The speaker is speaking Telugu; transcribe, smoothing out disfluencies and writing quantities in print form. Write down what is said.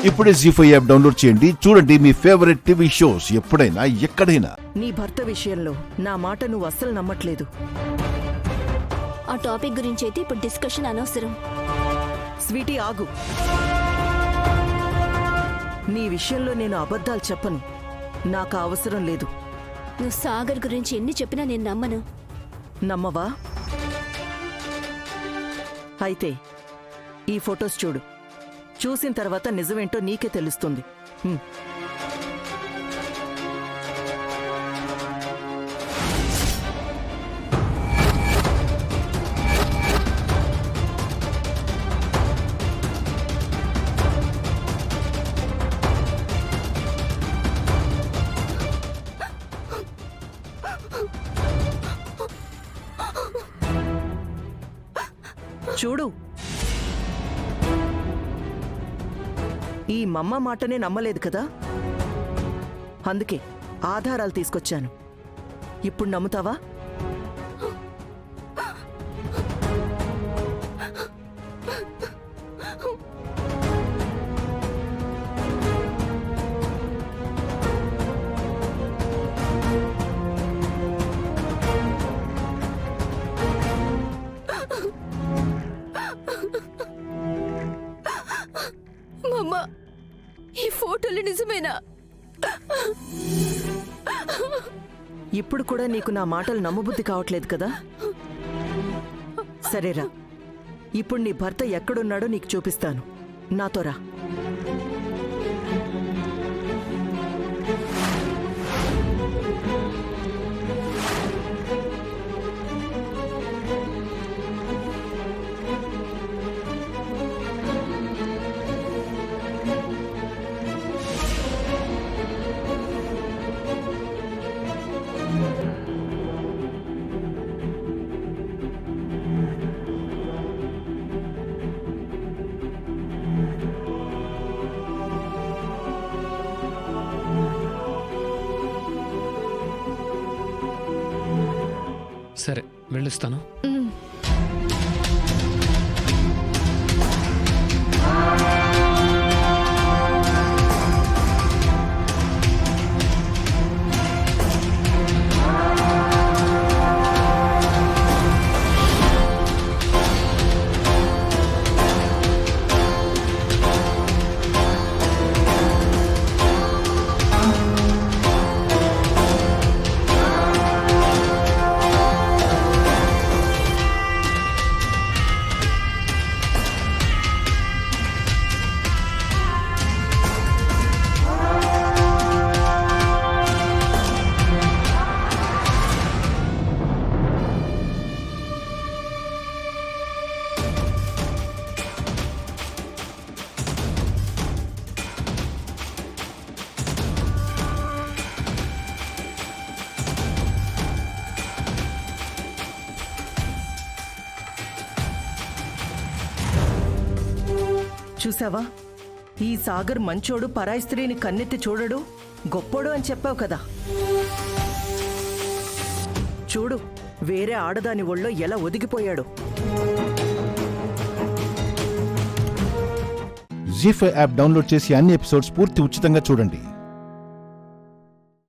ఇప్పుడే జీ5 యాప్ డౌన్లోడ్ చేయండి. చూడండి మీ ఫేవరెట్ టీవీ షోస్ ఎప్పుడైనా ఎక్కడైనా. నీ భర్త విషయంలో నా మాట నువ్వు అస్సలు నమ్మట్లేదు. ఆ టాపిక్ గురించి అయితే ఇప్పుడు డిస్కషన్ అనవసరం. స్వీటీ ఆగు. నీ విషయంలో నేను అబద్ధాలు చెప్పను. నాకు అవసరం లేదు. నువ్వు సాగర్ గురించి ఎన్ని చెప్పినా నేను నమ్మను. నమ్మవా? అయితే ఈ ఫొటోస్ చూడు. చూసిన తర్వాత నిజమేంటో నీకే తెలుస్తుంది. చూడు, ఈ మమ్మ మాటనే నమ్మలేదు కదా, అందుకే ఆధారాలు తీసుకొచ్చాను. ఇప్పుడు నమ్ముతావా? మమ్మా, ఈ ఫోటోలు నిజమేనా? ఇప్పుడు కూడా నీకు నా మాటలు నమ్మబుద్ధి కావట్లేదు కదా? సరేరా, ఇప్పుడు నీ భర్త ఎక్కడున్నాడో నీకు చూపిస్తాను. నాతో రా. సరే, వెళ్ళిస్తాను. చూసావా, ఈ సాగర్ మంచోడు, పరాయి స్త్రీని కన్నెత్తి చూడడు, గొప్పోడు అని చెప్పావు కదా. చూడు, వేరే ఆడదాని ఒళ్ళో ఎలా ఒదిగిపోయాడు. జీ5 యాప్ డౌన్లోడ్ చేసి అన్ని ఎపిసోడ్స్ పూర్తి ఉచితంగా చూడండి.